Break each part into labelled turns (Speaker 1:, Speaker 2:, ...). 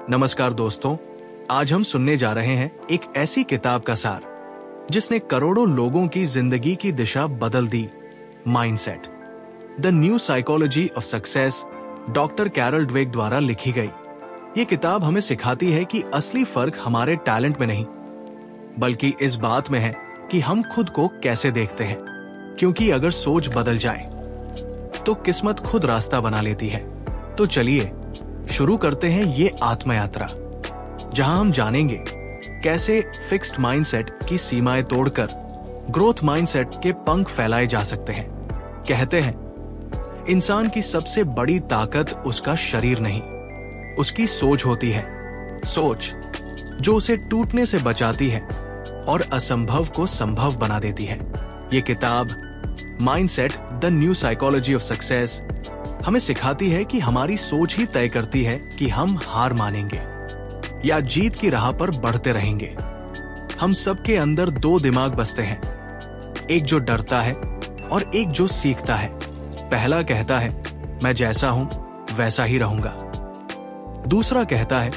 Speaker 1: नमस्कार दोस्तों, आज हम सुनने जा रहे हैं एक ऐसी किताब का सार जिसने करोड़ों लोगों की जिंदगी की दिशा बदल दी। Mindset, the new psychology of success, doctor Carol Dweck द्वारा लिखी गई। ये किताब हमें सिखाती है कि असली फर्क हमारे टैलेंट में नहीं, बल्कि इस बात में है कि हम खुद को कैसे देखते हैं। क्योंकि अगर सोच बदल जाए तो किस्मत खुद रास्ता बना लेती है। तो चलिए शुरू करते हैं ये आत्म यात्रा, जहां हम जानेंगे कैसे फिक्स्ड माइंडसेट की सीमाएं तोड़कर ग्रोथ माइंडसेट के पंख फैलाए जा सकते हैं। कहते हैं इंसान की सबसे बड़ी ताकत उसका शरीर नहीं, उसकी सोच होती है। सोच जो उसे टूटने से बचाती है और असंभव को संभव बना देती है। ये किताब mindset, the new psychology of success हमें सिखाती है कि हमारी सोच ही तय करती है कि हम हार मानेंगे या जीत की राह पर बढ़ते रहेंगे। हम सबके अंदर दो दिमाग बसते हैं, एक जो डरता है और एक जो सीखता है। पहला कहता है मैं जैसा हूं वैसा ही रहूंगा। दूसरा कहता है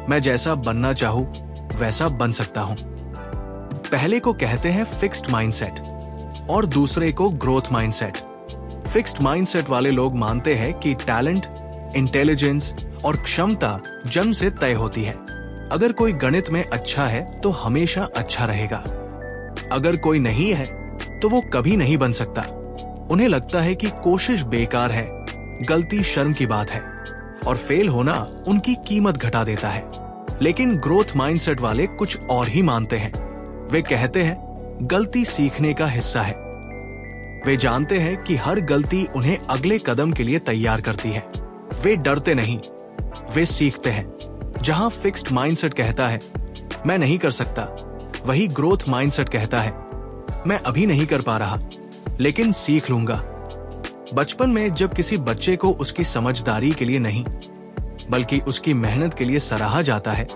Speaker 1: मैं जैसा बनना चाहूं वैसा बन सकता हूं। पहले को कहते हैं फिक्स्ड माइंडसेट और दूसरे को ग्रोथ माइंडसेट। फिक्स्ड माइंडसेट वाले लोग मानते हैं कि टैलेंट, इंटेलिजेंस और क्षमता जन्म से तय होती है। अगर कोई गणित में अच्छा है तो हमेशा अच्छा रहेगा, अगर कोई नहीं है तो वो कभी नहीं बन सकता। उन्हें लगता है कि कोशिश बेकार है, गलती शर्म की बात है और फेल होना उनकी कीमत घटा देता है। लेकिन ग्रोथ माइंडसेट वाले कुछ और ही मानते हैं। वे कहते हैं गलती सीखने का हिस्सा है। वे जानते हैं कि हर गलती उन्हें अगले कदम के लिए तैयार करती है। वे डरते नहीं, वे सीखते हैं। जहां फिक्स्ड माइंडसेट कहता है मैं नहीं कर सकता, वही ग्रोथ माइंडसेट कहता है मैं अभी नहीं कर पा रहा लेकिन सीख लूंगा। बचपन में जब किसी बच्चे को उसकी समझदारी के लिए नहीं बल्कि उसकी मेहनत के लिए सराहा जाता है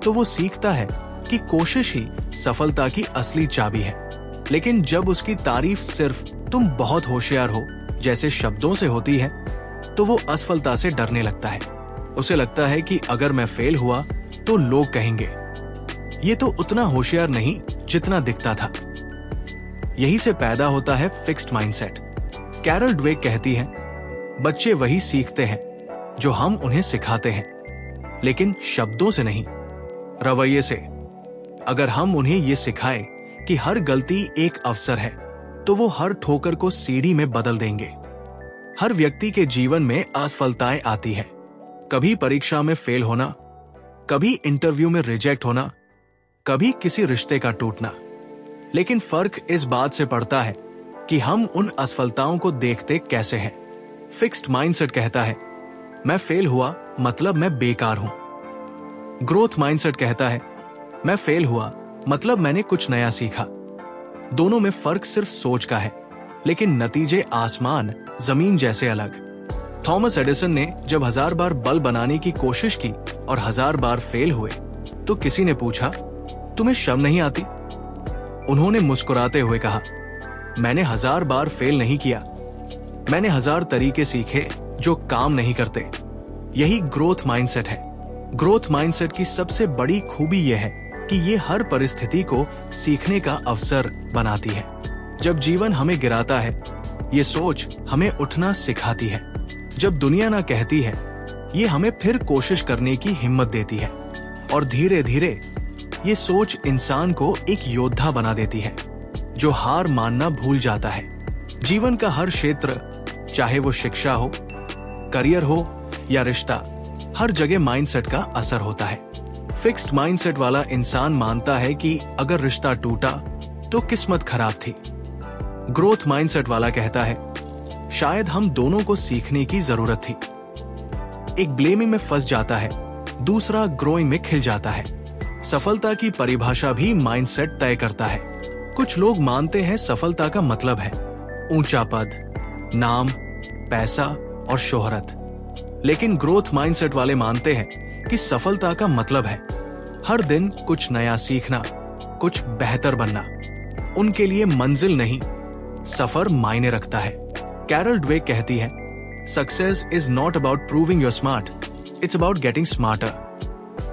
Speaker 1: तो वो सीखता है कि कोशिश ही सफलता की असली चाबी है। लेकिन जब उसकी तारीफ सिर्फ तुम बहुत होशियार हो जैसे शब्दों से होती है तो वो असफलता से डरने लगता है। उसे लगता है कि अगर मैं फेल हुआ तो लोग कहेंगे ये तो उतना होशियार नहीं जितना दिखता था। यही से पैदा होता है फिक्स्ड माइंडसेट। कैरल ड्वेक कहती है बच्चे वही सीखते हैं जो हम उन्हें सिखाते हैं, लेकिन शब्दों से नहीं, रवैये से। अगर हम उन्हें ये सिखाएं कि हर गलती एक अवसर है तो वो हर ठोकर को सीढ़ी में बदल देंगे। हर व्यक्ति के जीवन में असफलताएं आती है, कभी परीक्षा में फेल होना, कभी इंटरव्यू में रिजेक्ट होना, कभी किसी रिश्ते का टूटना। लेकिन फर्क इस बात से पड़ता है कि हम उन असफलताओं को देखते कैसे हैं। फिक्स्ड माइंडसेट कहता है मैं फेल हुआ मतलब मैं बेकार हूं। ग्रोथ माइंडसेट कहता है मैं फेल हुआ मतलब मैंने कुछ नया सीखा। दोनों में फर्क सिर्फ सोच का है, लेकिन नतीजे आसमान जमीन जैसे अलग। थॉमस एडिसन ने जब 1000 बार बल्ब बनाने की कोशिश की और 1000 बार फेल हुए तो किसी ने पूछा तुम्हें शर्म नहीं आती? उन्होंने मुस्कुराते हुए कहा मैंने 1000 बार फेल नहीं किया, मैंने 1000 तरीके सीखे जो काम नहीं करते। यही ग्रोथ माइंडसेट है। ग्रोथ माइंडसेट की सबसे बड़ी खूबी यह है कि ये हर परिस्थिति को सीखने का अवसर बनाती है। जब जीवन हमें गिराता है, ये सोच हमें उठना सिखाती है। जब दुनिया ना कहती है, ये हमें फिर कोशिश करने की हिम्मत देती है। और धीरे धीरे ये सोच इंसान को एक योद्धा बना देती है जो हार मानना भूल जाता है। जीवन का हर क्षेत्र, चाहे वो शिक्षा हो, करियर हो या रिश्ता, हर जगह माइंडसेट का असर होता है। फिक्स्ड माइंडसेट वाला इंसान मानता है कि अगर रिश्ता टूटा तो किस्मत खराब थी। ग्रोथ माइंडसेट वाला कहता है शायद हम दोनों को सीखने की जरूरत थी। एक ब्लेमिंग में फंस जाता है, दूसरा ग्रोइंग में खिल जाता है। सफलता की परिभाषा भी माइंडसेट तय करता है। कुछ लोग मानते हैं सफलता का मतलब है ऊंचा पद, नाम, पैसा और शोहरत। लेकिन ग्रोथ माइंडसेट वाले मानते हैं कि सफलता का मतलब है हर दिन कुछ नया सीखना, कुछ बेहतर बनना। उनके लिए मंजिल नहीं, सफर मायने रखता है। कैरल ड्वेक कहती है success is not about proving you're smart, it's about getting smarter.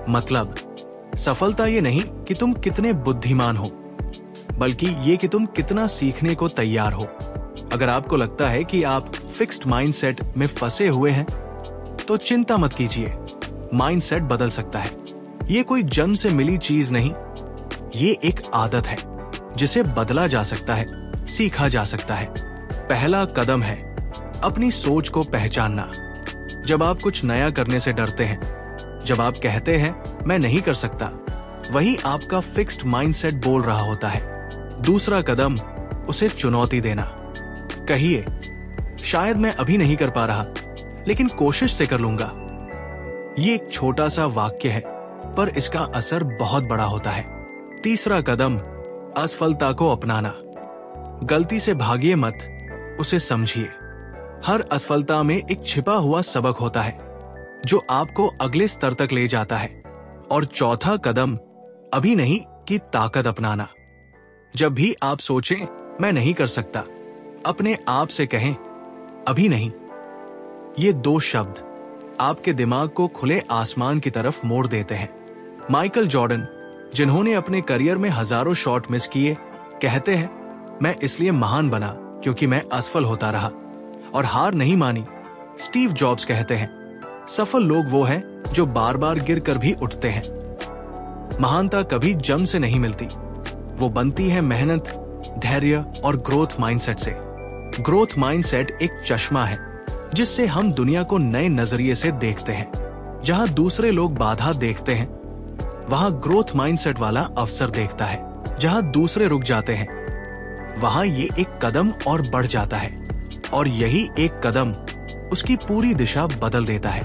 Speaker 1: मतलब सफलता ये नहीं कि तुम कितने बुद्धिमान हो, बल्कि ये कि तुम कितना सीखने को तैयार हो। अगर आपको लगता है कि आप फिक्स्ड माइंडसेट में फंसे हुए हैं, तो चिंता मत कीजिए, माइंडसेट बदल सकता है। ये कोई जन्म से मिली चीज नहीं, ये एक आदत है जिसे बदला जा सकता है, सीखा जा सकता है। पहला कदम है अपनी सोच को पहचानना। जब आप कुछ नया करने से डरते हैं, जब आप कहते हैं मैं नहीं कर सकता, वही आपका फिक्स्ड माइंडसेट बोल रहा होता है। दूसरा कदम, उसे चुनौती देना। कहिए, शायद मैं अभी नहीं कर पा रहा, लेकिन कोशिश से कर लूंगा। ये एक छोटा सा वाक्य है, पर इसका असर बहुत बड़ा होता है। तीसरा कदम, असफलता को अपनाना। गलती से भागिए मत, उसे समझिए। हर असफलता में एक छिपा हुआ सबक होता है जो आपको अगले स्तर तक ले जाता है। और चौथा कदम, अभी नहीं की ताकत अपनाना। जब भी आप सोचें मैं नहीं कर सकता, अपने आप से कहें अभी नहीं। ये दो शब्द आपके दिमाग को खुले आसमान की तरफ मोड़ देते हैं। माइकल जॉर्डन, जिन्होंने अपने करियर में हजारों शॉट मिस किए, कहते हैं मैं इसलिए महान बना क्योंकि मैं असफल होता रहा और हार नहीं मानी। स्टीव जॉब्स कहते हैं सफल लोग वो हैं जो बार बार गिर कर भी उठते हैं। महानता कभी जम से नहीं मिलती, वो बनती है मेहनत, धैर्य और ग्रोथ माइंडसेट से। ग्रोथ माइंडसेट एक चश्मा है जिससे हम दुनिया को नए नजरिए से देखते हैं। जहां दूसरे लोग बाधा देखते हैं, वहां ग्रोथ माइंडसेट वाला अवसर देखता है। जहां दूसरे रुक जाते हैं, वहां ये एक कदम और बढ़ जाता है, और यही एक कदम उसकी पूरी दिशा बदल देता है।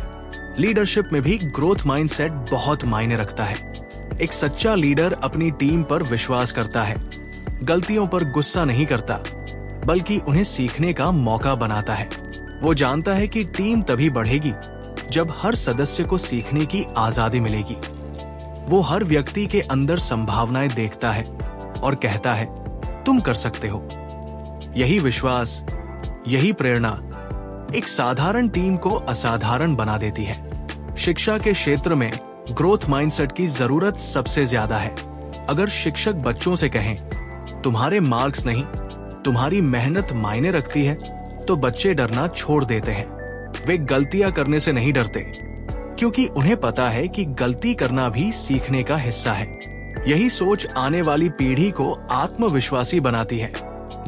Speaker 1: लीडरशिप में भी ग्रोथ माइंडसेट बहुत मायने रखता है। एक सच्चा लीडर अपनी टीम पर विश्वास करता है, गलतियों पर गुस्सा नहीं करता, बल्कि उन्हें सीखने का मौका बनाता है। वो जानता है कि टीम तभी बढ़ेगी जब हर सदस्य को सीखने की आजादी मिलेगी। वो हर व्यक्ति के अंदर संभावनाएं देखता है और कहता है तुम कर सकते हो। यही विश्वास, यही प्रेरणा एक साधारण टीम को असाधारण बना देती है। शिक्षा के क्षेत्र में ग्रोथ माइंडसेट की जरूरत सबसे ज्यादा है। अगर शिक्षक बच्चों से कहें तुम्हारे मार्क्स नहीं, तुम्हारी मेहनत मायने रखती है, तो बच्चे डरना छोड़ देते हैं। वे गलतियां करने से नहीं डरते, क्योंकि उन्हें पता है कि गलती करना भी सीखने का हिस्सा है। यही सोच आने वाली पीढ़ी को आत्मविश्वासी बनाती है।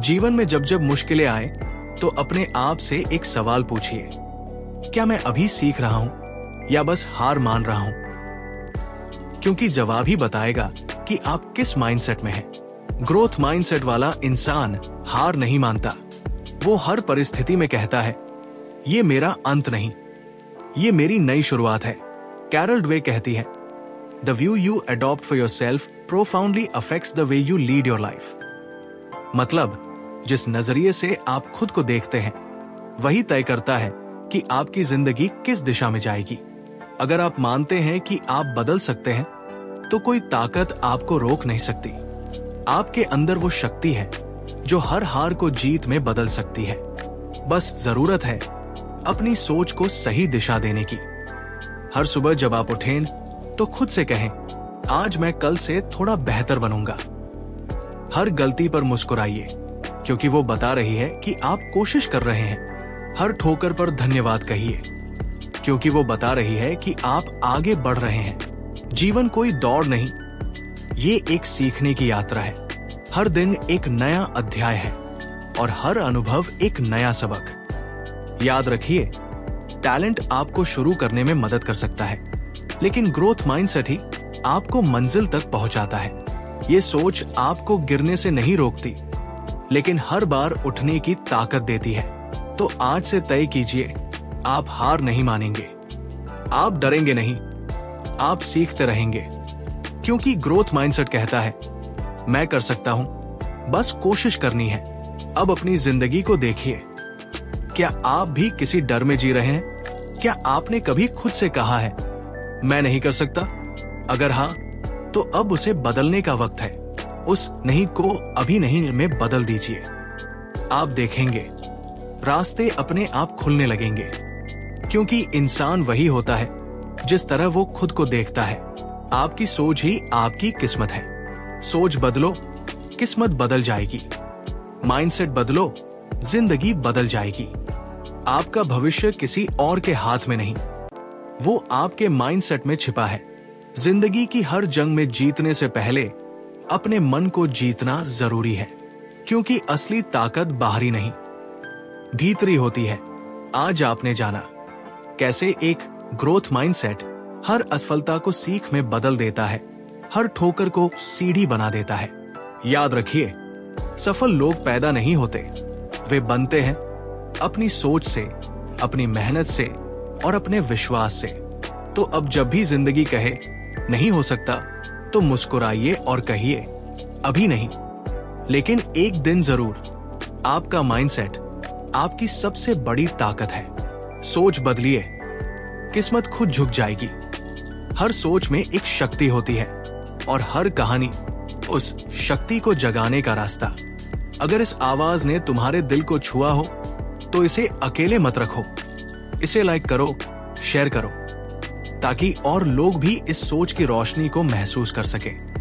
Speaker 1: जीवन में जब जब मुश्किलें आए, तो अपने आप से एक सवाल पूछिए, क्या मैं अभी सीख रहा हूं या बस हार मान रहा हूं? क्योंकि जवाब ही बताएगा कि आप किस माइंडसेट में हैं। ग्रोथ माइंडसेट वाला इंसान हार नहीं मानता। वो हर परिस्थिति में कहता है ये मेरा अंत नहीं, ये मेरी नई शुरुआत है। कैरल ड्वे कहती है the view you adopt for yourself profoundly affects the way you lead your life. मतलब जिस नजरिए से आप खुद को देखते हैं, वही तय करता है कि आपकी जिंदगी किस दिशा में जाएगी। अगर आप मानते हैं कि आप बदल सकते हैं, तो कोई ताकत आपको रोक नहीं सकती। आपके अंदर वो शक्ति है जो हर हार को जीत में बदल सकती है। बस जरूरत है अपनी सोच को सही दिशा देने की। हर सुबह जब आप उठें, तो खुद से कहें आज मैं कल से थोड़ा बेहतर बनूंगा। हर गलती पर मुस्कुराइए, क्योंकि वो बता रही है कि आप कोशिश कर रहे हैं। हर ठोकर पर धन्यवाद कहिए, क्योंकि वो बता रही है कि आप आगे बढ़ रहे हैं। जीवन कोई दौड़ नहीं, ये एक सीखने की यात्रा है। हर दिन एक नया अध्याय है और हर अनुभव एक नया सबक। याद रखिए, टैलेंट आपको शुरू करने में मदद कर सकता है, लेकिन ग्रोथ माइंडसेट ही आपको मंजिल तक पहुंचाता है। ये सोच आपको गिरने से नहीं रोकती, लेकिन हर बार उठने की ताकत देती है। तो आज से तय कीजिए, आप हार नहीं मानेंगे, आप डरेंगे नहीं, आप सीखते रहेंगे, क्योंकि ग्रोथ माइंडसेट कहता है मैं कर सकता हूं, बस कोशिश करनी है। अब अपनी जिंदगी को देखिए, क्या आप भी किसी डर में जी रहे हैं? क्या आपने कभी खुद से कहा है मैं नहीं कर सकता? अगर हाँ, तो अब उसे बदलने का वक्त है। उस नहीं को अभी नहीं में बदल दीजिए। आप देखेंगे रास्ते अपने आप खुलने लगेंगे, क्योंकि इंसान वही होता है जिस तरह वो खुद को देखता है। आपकी सोच ही आपकी किस्मत है। सोच बदलो, किस्मत बदल जाएगी। माइंडसेट बदलो, जिंदगी बदल जाएगी। आपका भविष्य किसी और के हाथ में नहीं, वो आपके माइंडसेट में छिपा है। जिंदगी की हर जंग में जीतने से पहले अपने मन को जीतना जरूरी है, क्योंकि असली ताकत बाहरी नहीं, भीतरी होती है। आज आपने जाना कैसे एक ग्रोथ माइंडसेट हर असफलता को सीख में बदल देता है, हर ठोकर को सीढ़ी बना देता है। याद रखिए, सफल लोग पैदा नहीं होते, वे बनते हैं अपनी सोच से, अपनी मेहनत से और अपने विश्वास से। तो अब जब भी जिंदगी कहे नहीं हो सकता, तो मुस्कुराइए और कहिए अभी नहीं, लेकिन एक दिन जरूर। आपका माइंडसेट आपकी सबसे बड़ी ताकत है। सोच बदलिए, किस्मत खुद झुक जाएगी। हर सोच में एक शक्ति होती है और हर कहानी उस शक्ति को जगाने का रास्ता। अगर इस आवाज ने तुम्हारे दिल को छुआ हो तो इसे अकेले मत रखो। इसे लाइक करो, शेयर करो, ताकि और लोग भी इस सोच की रोशनी को महसूस कर सकें।